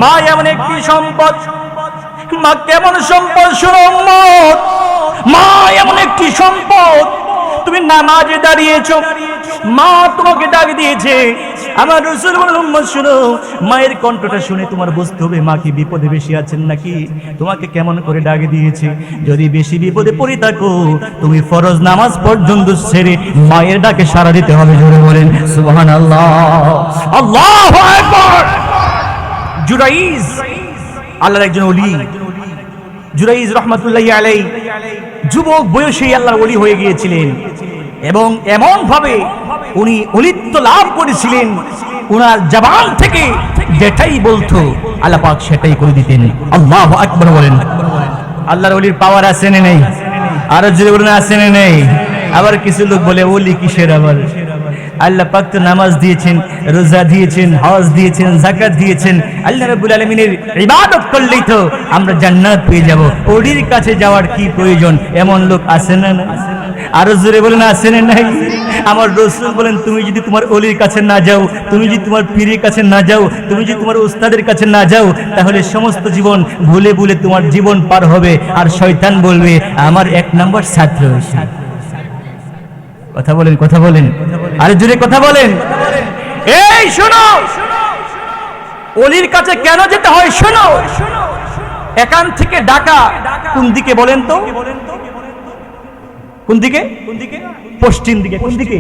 মা এমন একটি সম্পদ। মা কেমন সম্পদ শুনো উম্মত, মা এমন একটি সম্পদ। তুমি নামাজে দাঁড়িয়েছো, মা তোমাকে ডাক দিয়েছে। আমার রাসূল বলেন উম্মত শুনো, মায়ের কণ্ঠটা শুনে তোমার বুঝতে হবে মা কি বিপদে বেশি আছেন নাকি, তোমাকে কেমন করে ডাক দিয়েছে। যদি বেশি বিপদে পড়ে থাকো, তুমি ফরজ নামাজ পর্যন্ত ছেড়ে মায়ের ডাকে সাড়া দিতে হবে। জোরে বলেন সুবহানাল্লাহ, আল্লাহু আকবার। জুরাইজ আল্লাহর একজন ওলি, জুরাইজ রাহমাতুল্লাহি আলাইহি যুবক বয়সেই আল্লাহর ওলি হয়ে গিয়েছিলেন এবং এমন ভাবে উনি ওলিত্ব লাভ করেছিলেন, উনার জবান থেকে যেটাই বলতো আল্লাহ পাক সেটাই করে দিতেন। আল্লাহু আকবার বলেন। আল্লাহর ওলির পাওয়ার আছে না নেই? আর জোরে বলেন আছে না নেই? আবার কিছু লোক বলে ওলি কিসের, আবার আল্লাহ পাক তো নামাজ দিয়েছেন, রোজা দিয়েছেন, হজ দিয়েছেন, যাকাত দিয়েছেন, আল্লাহ রাব্বুল আলামিনের ইবাদত করলেই তো আমরা জান্নাত পেয়ে যাব, ওলির কাছে যাওয়ার কি প্রয়োজন? এমন লোক আছে না? না আরো জোরে বলেন আছে না নাই? আমার রাসূল বলেন তুমি যদি তোমার ওলির কাছে না যাও, তুমি যদি তোমার পীরের কাছে না যাও, তুমি যদি তোমার উস্তাদের কাছে না যাও, তাহলে সমস্ত জীবন ভুলে ভুলে তোমার জীবন পার হবে, আর শয়তান বলবে আমার এক নম্বর ছাত্র। কথা বলেন, কথা বলেন, আরে জোরে কথা বলেন। এই শোনো, ওলির কাছে কেন যেতে হয় শোনো। এখান থেকে ঢাকা কোন দিকে বলেন তো? কোন দিকে? পশ্চিম দিকে। কোন দিকে?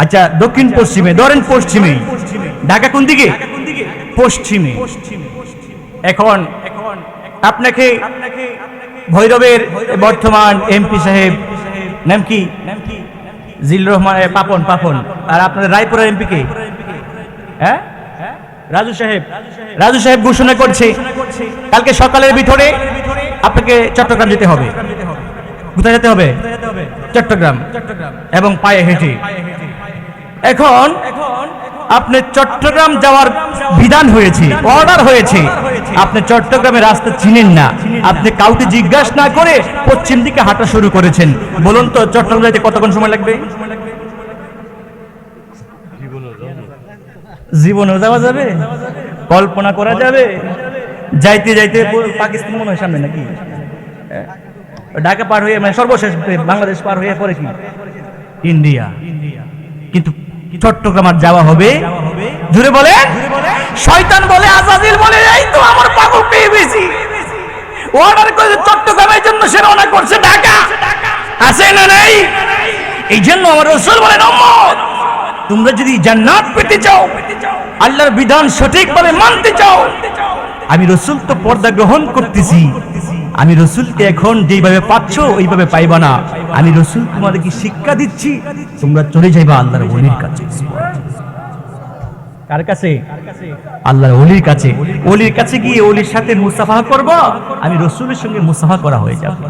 আচ্ছা দক্ষিণ পশ্চিমে, ধরেন পশ্চিমে। ঢাকা কোন দিকে? পশ্চিমে। এখন আপনাকে ভৈরবের বর্তমান এমপি সাহেব নাম কি? জিল রহমান পাপন। আর আপনাদের রায়পুরের এমপি কে? হ্যাঁ, রাজু সাহেব ঘোষণা করছে কালকে সকালের ভিতরে আপনাকে চট্টগ্রাম যেতে হবে। কোথায় যেতে হবে? চট্টগ্রাম, এবং পায়ে হেঁটে। এখন আপনি চট্টগ্রাম যাওয়ার বিধান হয়েছে, অর্ডার হয়েছে, আপনি চট্টগ্রামের রাস্তা চিনেন না, আপনি কাউকে জিজ্ঞাসা না করে পশ্চিম দিকে হাঁটা শুরু করেছেন। বলুন তো চট্টগ্রাম যাইতে কতক্ষণ সময় লাগবে? জীবনেও যাওয়া যাবে? কল্পনা করা যাবে? যাইতে যাইতে পাকিস্তান মনে হয় সামনে নাকি? ঢাকা পার হয়ে মানে সর্বশেষ বাংলাদেশ পার হয়ে পরে কি ইন্ডিয়া। কিন্তু চট্টগ্রাম আর যাওয়া হবে? জোরে বলে। শয়তান বলে, আজাজিল বলে এই তো আমার পাগল পেয়ে গেছি, অর্ডার করে চট্টগ্রামের জন্য সে রওনা করছে ঢাকা। আছে না নাই? এই জন্য আমার রাসূল বলেন উম্মত তোমরা যদি জান্নাত পেতে চাও, আল্লাহর বিধান সঠিকভাবে মানতে চাও, আমি রাসূল তো পর্দা গ্রহণ করতেছি, আমি রাসূলকে এখন যেভাবে পাচ্ছ ওইভাবে পাইবা না। আমি রাসূল তোমাদেরকে শিক্ষা দিচ্ছি, তোমরা চলে যাইবা আল্লাহর ওলির কাছে। কার কাছে? আল্লাহর ওলির কাছে। ওলির কাছে গিয়ে ওলির সাথে মুসাফাহা করবা, আমি রাসূলের সঙ্গে মুসাফাহা করা হয়ে যাবে।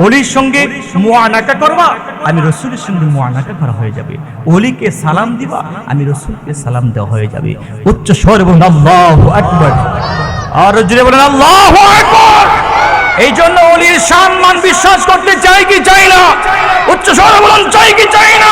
ওলির সঙ্গে মুআনাকা করবা, আমি রাসূলের সঙ্গে মুআনাকা করা হয়ে যাবে। ওলিকে সালাম দিবা, আমি রাসূলকে সালাম দেওয়া হয়ে যাবে। উচ্চ স্বরে বলুন আল্লাহু আকবার। আর জোরে বলেন আল্লাহু আকবার। এই জন্য ওলির সম্মান বিশ্বাস করতে চাই কি চাই না? উচ্চ স্বরে বলুন চাই কি চাই না?